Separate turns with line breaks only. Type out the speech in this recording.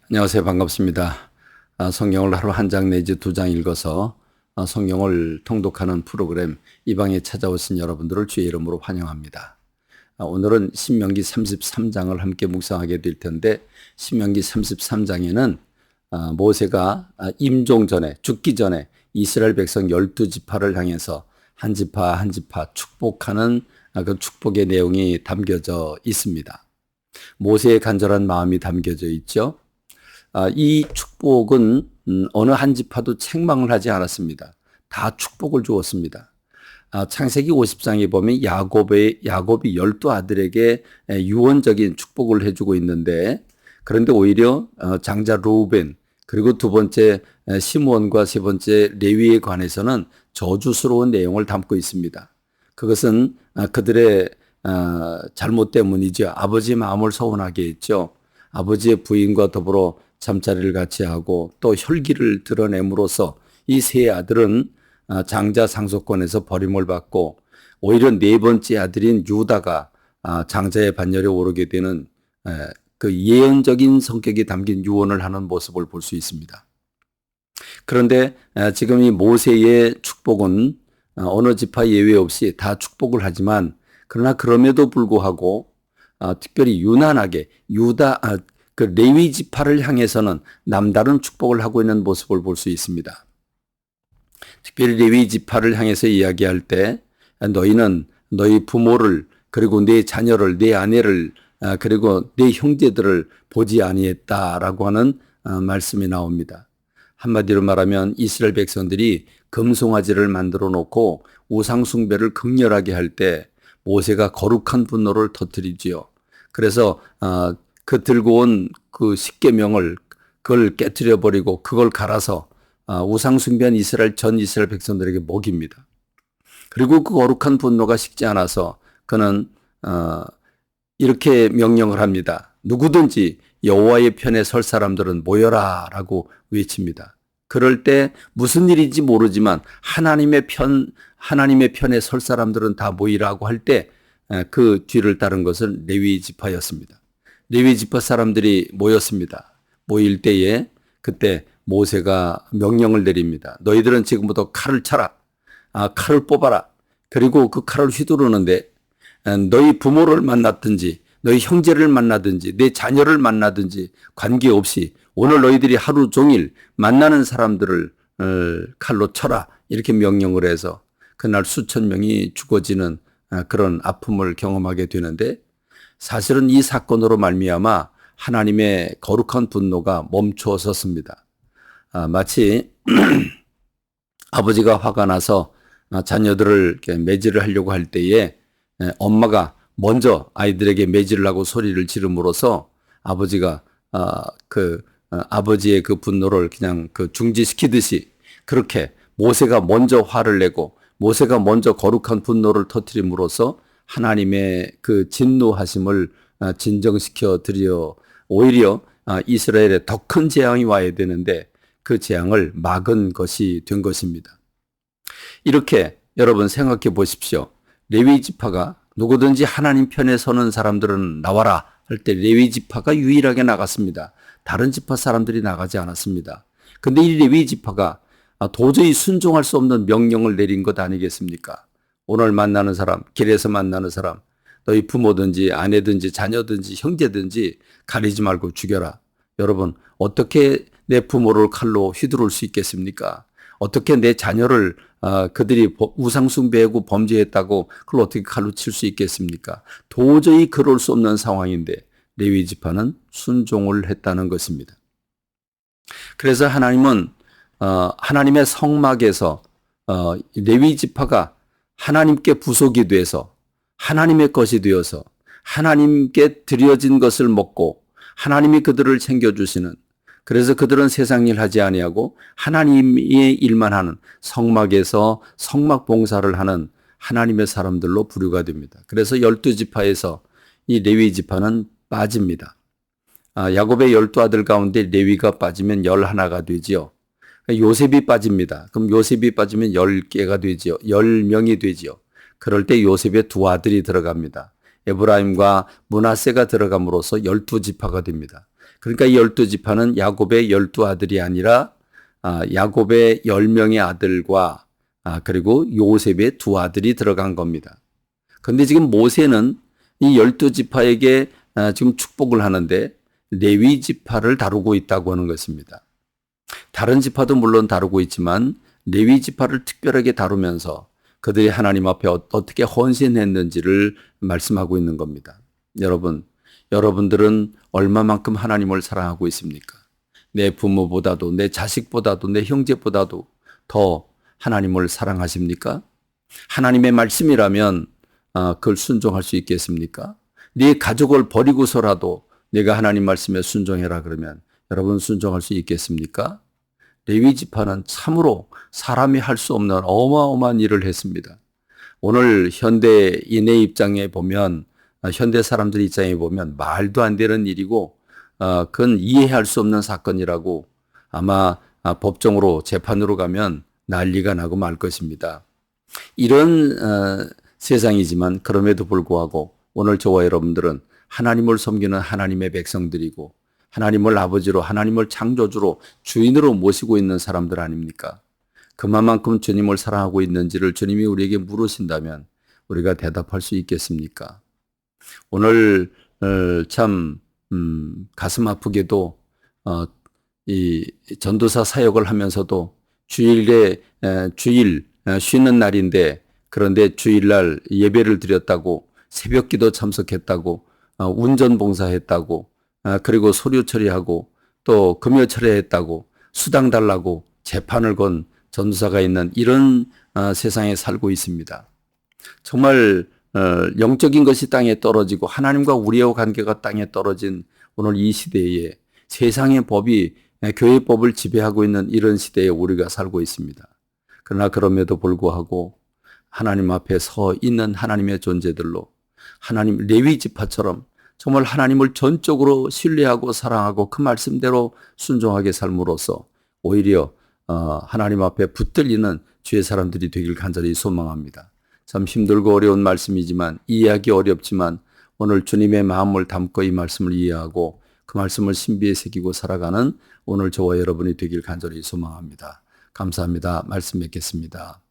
안녕하세요. 반갑습니다. 성경을 하루 한 장 내지 두 장 읽어서 성경을 통독하는 프로그램 이 방에 찾아오신 여러분들을 주의 이름으로 환영합니다. 오늘은 신명기 33장을 함께 묵상하게 될 텐데, 신명기 33장에는 모세가 임종 전에, 죽기 전에 이스라엘 백성 12지파를 향해서 한 지파 한 지파 축복하는 그 축복의 내용이 담겨져 있습니다. 모세의 간절한 마음이 담겨져 있죠. 이 축복은 어느 한 지파도 책망을 하지 않았습니다. 다 축복을 주었습니다. 창세기 50장에 보면 야곱이 12 아들에게 유언적인 축복을 해주고 있는데, 그런데 오히려 장자 루벤, 그리고 두 번째 시므온과 세 번째 레위에 관해서는 저주스러운 내용을 담고 있습니다. 그것은 그들의 잘못 때문이죠. 아버지 마음을 서운하게 했죠. 아버지의 부인과 더불어 잠자리를 같이 하고 또 혈기를 드러냄으로써 이 세 아들은 장자 상속권에서 버림을 받고, 오히려 네 번째 아들인 유다가 장자의 반열에 오르게 되는 그 예언적인 성격이 담긴 유언을 하는 모습을 볼 수 있습니다. 그런데 지금 이 모세의 축복은 어느 지파 예외 없이 다 축복을 하지만, 그러나 그럼에도 불구하고 특별히 유난하게 그 레위 지파를 향해서는 남다른 축복을 하고 있는 모습을 볼 수 있습니다. 특별히 레위 지파를 향해서 이야기할 때 너희는 너희 부모를, 그리고 내 자녀를, 내 아내를, 그리고 내 형제들을 보지 아니했다라고 하는 말씀이 나옵니다. 한마디로 말하면 이스라엘 백성들이 금송아지를 만들어 놓고 우상 숭배를 극렬하게 할 때 모세가 거룩한 분노를 터뜨리지요. 그래서 그 들고 온 그 십계명을 그걸 깨뜨려 버리고 그걸 갈아서 우상 숭배한 전 이스라엘 백성들에게 먹입니다. 그리고 그 거룩한 분노가 식지 않아서 그는 이렇게 명령을 합니다. 누구든지 여호와의 편에 설 사람들은 모여라라고 외칩니다. 그럴 때 무슨 일인지 모르지만 하나님의 편에 설 사람들은 다 모이라고 할 때 그 뒤를 따른 것은 레위 지파였습니다. 레위 지파 사람들이 모였습니다. 모일 때에 그때 모세가 명령을 내립니다. 너희들은 지금부터 칼을 차라. 칼을 뽑아라. 그리고 그 칼을 휘두르는데 너희 부모를 만났든지 너희 형제를 만나든지 내 자녀를 만나든지 관계없이 오늘 너희들이 하루 종일 만나는 사람들을 칼로 쳐라. 이렇게 명령을 해서 그날 수천 명이 죽어지는 그런 아픔을 경험하게 되는데, 사실은 이 사건으로 말미암아 하나님의 거룩한 분노가 멈추어섰습니다. 마치 아버지가 화가 나서 자녀들을 매질을 하려고 할 때에 엄마가 먼저 아이들에게 매질을 하고 소리를 지름으로써 아버지가 아버지의 그 분노를 그냥 중지시키듯이, 그렇게 모세가 먼저 화를 내고 모세가 먼저 거룩한 분노를 터뜨림으로써 하나님의 그 진노하심을 진정시켜 드려 오히려 이스라엘에 더 큰 재앙이 와야 되는데 그 재앙을 막은 것이 된 것입니다. 이렇게 여러분 생각해 보십시오. 레위 지파가 누구든지 하나님 편에 서는 사람들은 나와라 할 때 레위 지파가 유일하게 나갔습니다. 다른 지파 사람들이 나가지 않았습니다. 그런데 이 레위 지파가 도저히 순종할 수 없는 명령을 내린 것 아니겠습니까? 오늘 만나는 사람, 길에서 만나는 사람, 너희 부모든지 아내든지 자녀든지 형제든지 가리지 말고 죽여라. 여러분, 어떻게 내 부모를 칼로 휘두를 수 있겠습니까? 어떻게 내 자녀를 그들이 우상 숭배하고 범죄했다고 그걸 어떻게 칼로 칠 수 있겠습니까? 도저히 그럴 수 없는 상황인데 레위 지파는 순종을 했다는 것입니다. 그래서 하나님은 하나님의 성막에서 레위 지파가 하나님께 부속이 돼서 하나님의 것이 되어서 하나님께 드려진 것을 먹고 하나님이 그들을 챙겨주시는, 그래서 그들은 세상 일 하지 아니하고 하나님의 일만 하는 성막에서 성막 봉사를 하는 하나님의 사람들로 부류가 됩니다. 그래서 12지파에서 이 레위 지파는 빠집니다. 야곱의 12아들 가운데 레위가 빠지면 11가 되지요. 요셉이 빠집니다. 그럼 요셉이 빠지면 10개가 되지요. 10명이 되지요. 그럴 때 요셉의 두 아들이 들어갑니다. 에브라임과 므낫세가 들어감으로써 12지파가 됩니다. 그러니까 이 12지파는 야곱의 12아들이 아니라 야곱의 10명의 아들과 그리고 요셉의 2아들이 들어간 겁니다. 그런데 지금 모세는 이 12지파에게 지금 축복을 하는데 레위 지파를 다루고 있다고 하는 것입니다. 다른 지파도 물론 다루고 있지만 레위 지파를 특별하게 다루면서 그들이 하나님 앞에 어떻게 헌신했는지를 말씀하고 있는 겁니다. 여러분들은 얼마만큼 하나님을 사랑하고 있습니까? 내 부모보다도 내 자식보다도 내 형제보다도 더 하나님을 사랑하십니까? 하나님의 말씀이라면 그걸 순종할 수 있겠습니까? 네 가족을 버리고서라도 내가 하나님 말씀에 순종해라 그러면 여러분 순종할 수 있겠습니까? 레위 지파는 참으로 사람이 할 수 없는 어마어마한 일을 했습니다. 오늘 현대인의 입장에 보면 현대 사람들 입장에 보면 말도 안 되는 일이고 그건 이해할 수 없는 사건이라고 아마 법정으로 재판으로 가면 난리가 나고 말 것입니다. 이런 세상이지만 그럼에도 불구하고 오늘 저와 여러분들은 하나님을 섬기는 하나님의 백성들이고 하나님을 아버지로 하나님을 창조주로 주인으로 모시고 있는 사람들 아닙니까? 그만큼 주님을 사랑하고 있는지를 주님이 우리에게 물으신다면 우리가 대답할 수 있겠습니까? 오늘 참 가슴 아프게도 이 전도사 사역을 하면서도 주일 쉬는 날인데 그런데 주일날 예배를 드렸다고 새벽기도 참석했다고 운전 봉사했다고 그리고 서류 처리하고 또 금요 처리했다고 수당 달라고 재판을 건 전도사가 있는 이런 세상에 살고 있습니다. 정말 영적인 것이 땅에 떨어지고 하나님과 우리의 관계가 땅에 떨어진 오늘 이 시대에 세상의 법이 교회 법을 지배하고 있는 이런 시대에 우리가 살고 있습니다. 그러나 그럼에도 불구하고 하나님 앞에 서 있는 하나님의 존재들로 하나님 레위 지파처럼 정말 하나님을 전적으로 신뢰하고 사랑하고 그 말씀대로 순종하게 삶으로써 오히려 하나님 앞에 붙들리는 주의 사람들이 되길 간절히 소망합니다. 참 힘들고 어려운 말씀이지만 이해하기 어렵지만 오늘 주님의 마음을 담고 이 말씀을 이해하고 그 말씀을 신비에 새기고 살아가는 오늘 저와 여러분이 되길 간절히 소망합니다. 감사합니다. 말씀 맺겠습니다.